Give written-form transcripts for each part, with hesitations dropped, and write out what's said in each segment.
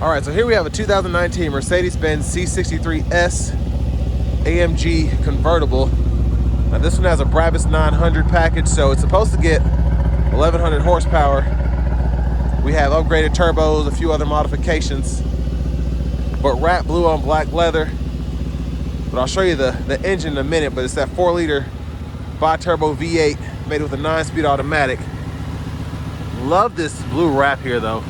All right, so here we have a 2019 Mercedes-Benz C63 AMG convertible. Now this one has a Brabus 900 package, so it's supposed to get 1100 horsepower. We have upgraded turbos, a few other modifications, but wrapped blue on black leather. But I'll show you the engine in a minute, but it's that 4-liter bi-turbo V8 made with a 9-speed automatic. Love this blue wrap here though.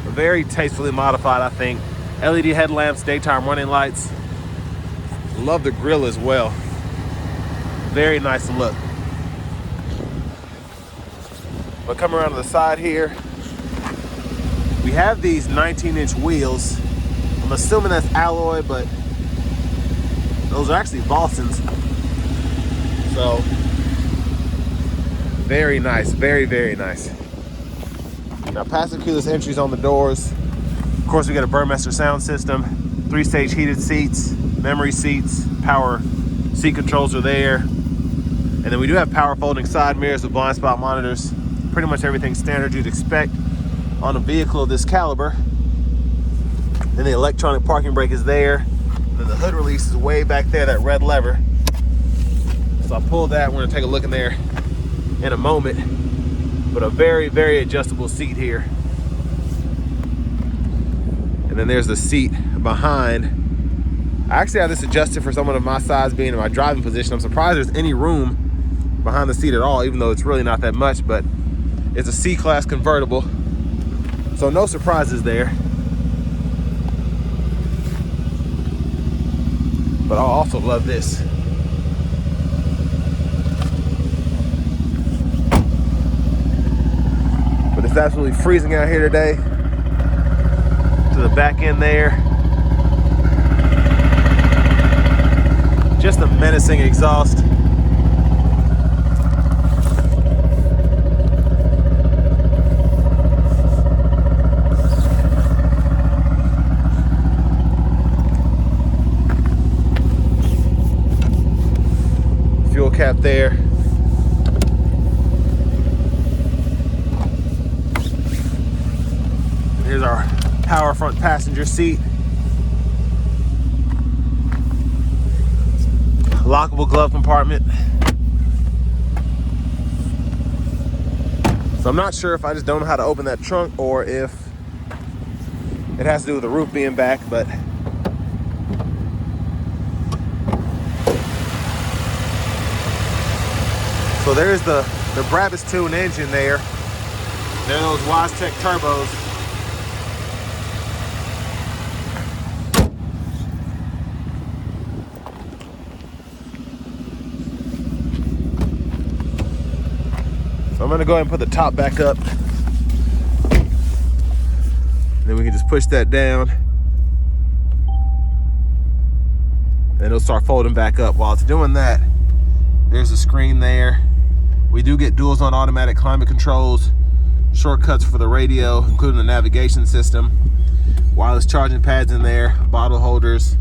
Very tastefully modified, I think. LED headlamps, daytime running lights. Love the grille as well. Very nice look. But coming around to the side here, we have these 19-inch wheels. I'm assuming that's alloy, but those are actually Volsons. So, very nice, very, very nice. Now, passive keyless entries on the doors. Of course, we got a Burmester sound system, 3-stage heated seats, memory seats, power seat controls are there. And then we do have power folding side mirrors with blind spot monitors. Pretty much everything standard you'd expect on a vehicle of this caliber. Then the electronic parking brake is there. And then the hood release is way back there, that red lever. So I'll pull that. We're gonna take a look in there in a moment. But a very, very adjustable seat here. And then there's the seat behind. I actually have this adjusted for someone of my size being in my driving position. I'm surprised there's any room behind the seat at all, even though it's really not that much, but it's a C-Class convertible. So no surprises there. But I also love this. But it's absolutely freezing out here today. To the back end there. Just a menacing exhaust. Fuel cap there. Here's our power front passenger seat. Lockable glove compartment. So I'm not sure if I just don't know how to open that trunk or if it has to do with the roof being back, but so there's the Brabus tuned engine there. There are those Wise-Tech turbos. So I'm gonna go ahead and put the top back up. Then we can just push that down. And it'll start folding back up. While it's doing that, there's a screen there. We do get dual zone automatic climate controls, shortcuts for the radio, including the navigation system, wireless charging pads in there, bottle holders,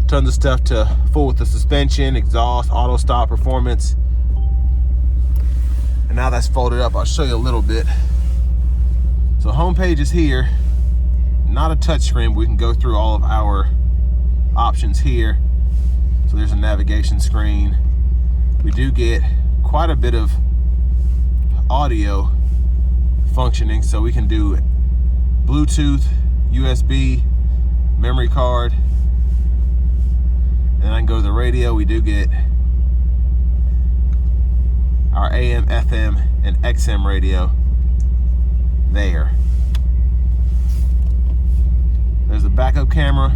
tons of stuff to fool with the suspension, exhaust, auto stop, performance. And now that's folded up, I'll show you a little bit. So homepage is here, not a touch screen, but we can go through all of our options here. So there's a navigation screen. We do get quite a bit of audio functioning, so we can do Bluetooth, USB, memory card, and I can go to the radio. We do get our AM, FM, and XM radio there. There's the backup camera.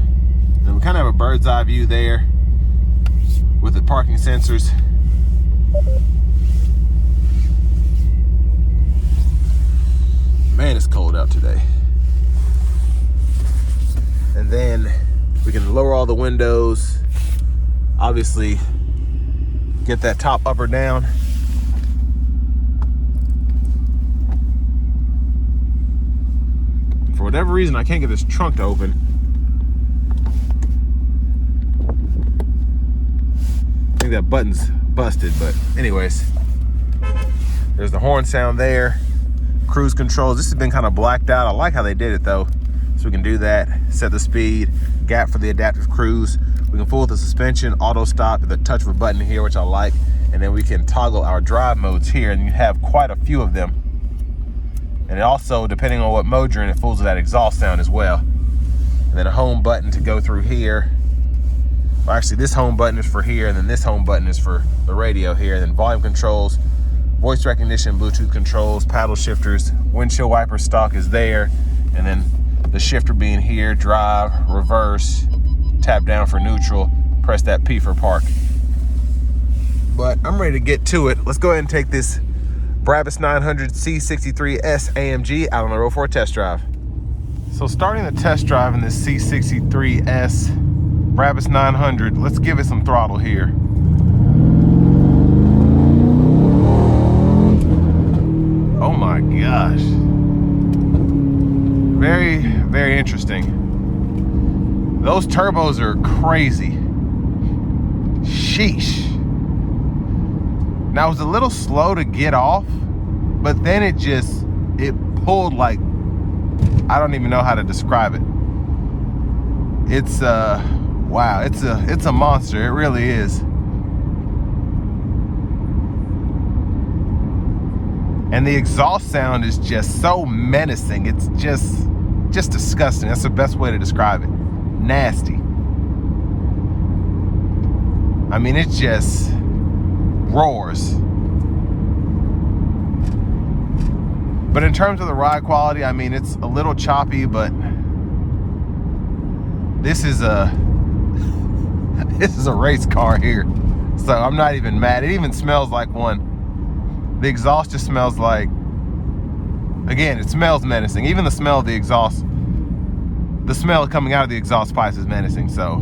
And we kind of have a bird's eye view there with the parking sensors. Man, it's cold out today. And then we can lower all the windows. Obviously, get that top up or down. For whatever reason, I can't get this trunk to open. I think that button's busted, but anyways. There's the horn sound there. Cruise controls. This has been kind of blacked out. I like how they did it though. So we can do that, set the speed, gap for the adaptive cruise. We can fool with the suspension, auto stop, at the touch of a button here, which I like. And then we can toggle our drive modes here, and you have quite a few of them. And it also, depending on what mode you're in, it fools with that exhaust sound as well. And then a home button to go through here. Well, actually, this home button is for here, and then this home button is for the radio here. And then volume controls, voice recognition, Bluetooth controls, paddle shifters, windshield wiper stock is there. And then the shifter being here, drive, reverse, tap down for neutral, press that P for park. But I'm ready to get to it. Let's go ahead and take this Brabus 900 C63S AMG out on the road for a test drive. So starting the test drive in this C63S Brabus 900, let's give it some throttle here. Oh my gosh. Very, very interesting. Those turbos are crazy. Sheesh. Now it was a little slow to get off, but then it pulled like, I don't even know how to describe it. It's wow, it's a monster, it really is. And the exhaust sound is just so menacing. It's just disgusting. That's the best way to describe it. Nasty. I mean, it just roars. But in terms of the ride quality, I mean, it's a little choppy, but this is a race car here. So I'm not even mad. It even smells like one. The exhaust just smells like, again, it smells menacing. Even the smell of the exhaust, the smell coming out of the exhaust pipes is menacing. So,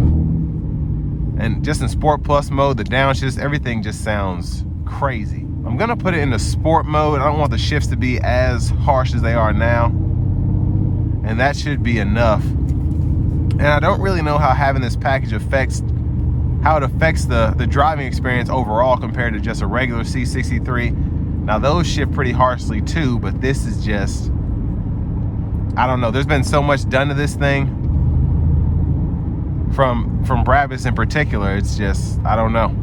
and just in Sport Plus mode, the downshift, everything just sounds crazy. I'm gonna put it into sport mode. I don't want the shifts to be as harsh as they are now. And that should be enough. And I don't really know how having this package affects the driving experience overall compared to just a regular C63. Now those shift pretty harshly too, but this is just, I don't know. There's been so much done to this thing from Brabus in particular. It's just, I don't know.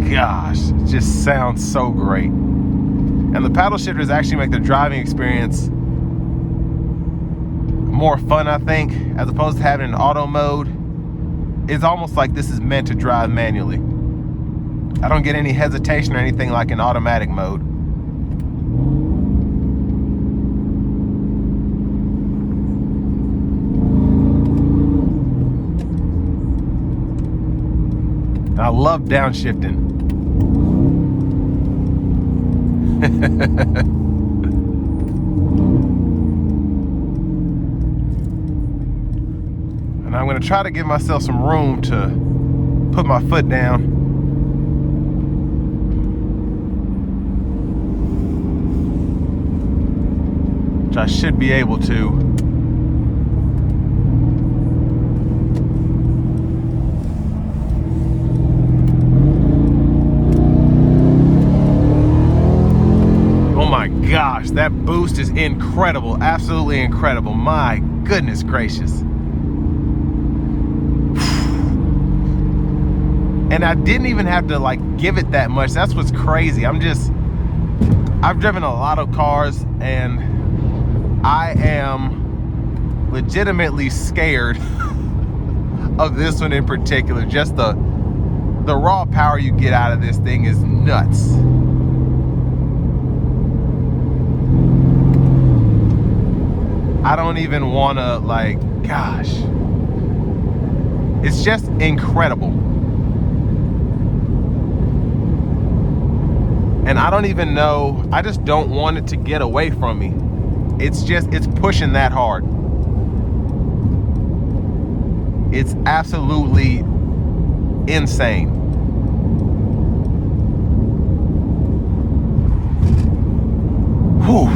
Gosh, it just sounds so great. And the paddle shifters actually make the driving experience more fun, I think, as opposed to having an auto mode. It's almost like this is meant to drive manually. I don't get any hesitation or anything like in automatic mode. And I love downshifting. And I'm going to try to give myself some room to put my foot down. Which I should be able to. Gosh, that boost is incredible, absolutely incredible. My goodness gracious. And I didn't even have to like give it that much. That's what's crazy. I've driven a lot of cars and I am legitimately scared of this one in particular. Just the raw power you get out of this thing is nuts. I don't even want to, like, gosh. It's just incredible. And I don't even know, I just don't want it to get away from me. It's pushing that hard. It's absolutely insane. Whew.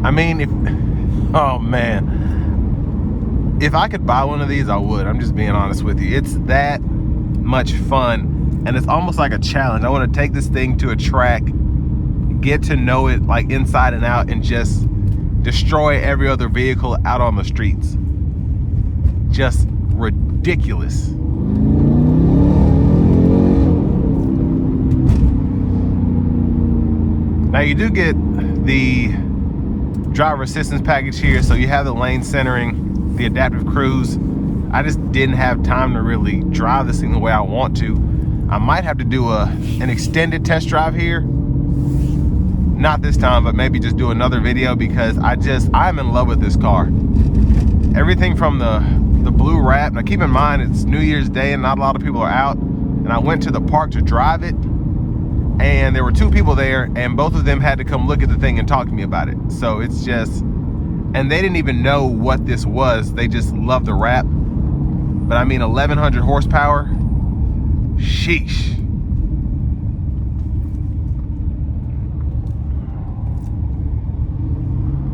I mean, oh man, if I could buy one of these, I would. I'm just being honest with you. It's that much fun, and it's almost like a challenge. I want to take this thing to a track, get to know it like inside and out, and just destroy every other vehicle out on the streets. Just ridiculous. Now you do get the driver assistance package here, so you have the lane centering, the adaptive cruise. I just didn't have time to really drive this thing the way I want to. I might have to do an extended test drive here. Not this time, but maybe just do another video, because I'm in love with this car. Everything from the blue wrap. Now keep in mind, it's New Year's Day and not a lot of people are out. And I went to the park to drive it, and there were 2 people there, and both of them had to come look at the thing and talk to me about it. So it's just, and they didn't even know what this was. They just love the wrap. But I mean, 1100 horsepower, sheesh.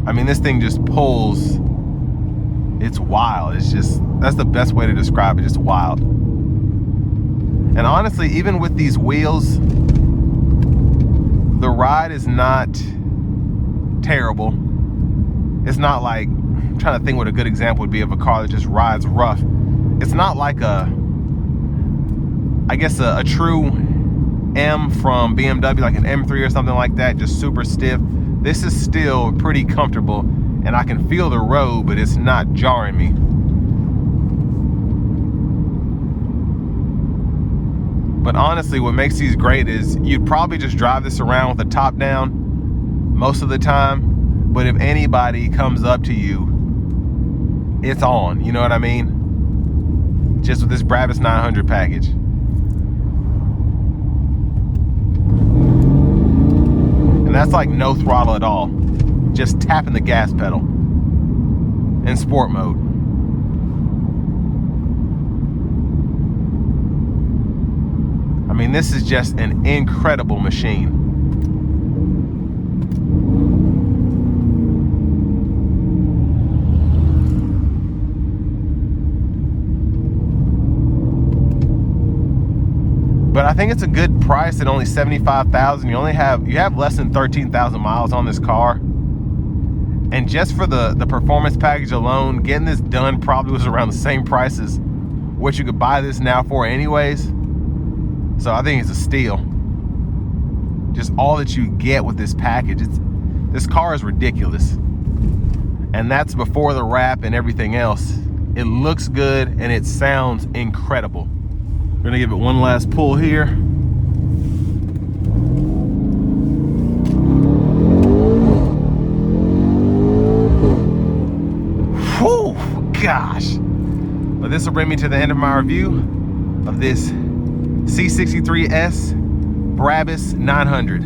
I mean, this thing just pulls. It's wild. It's just, that's the best way to describe it, just wild. And honestly, even with these wheels, the ride is not terrible. It's not like, I'm trying to think what a good example would be of a car that just rides rough. It's not like I guess a true M from BMW, like an M3 or something like that, just super stiff. This is still pretty comfortable, and I can feel the road, but it's not jarring me. But honestly, what makes these great is you'd probably just drive this around with the top down most of the time, but if anybody comes up to you, it's on, you know what I mean? Just with this Brabus 900 package. And that's like no throttle at all. Just tapping the gas pedal in sport mode. I mean, this is just an incredible machine. But I think it's a good price at only $75,000. You have less than 13,000 miles on this car. And just for the performance package alone, getting this done probably was around the same price as what you could buy this now for anyways. So I think it's a steal. Just all that you get with this package. This car is ridiculous. And that's before the wrap and everything else. It looks good and it sounds incredible. We're gonna give it one last pull here. Whew, gosh. But this will bring me to the end of my review of this C63S Brabus 900.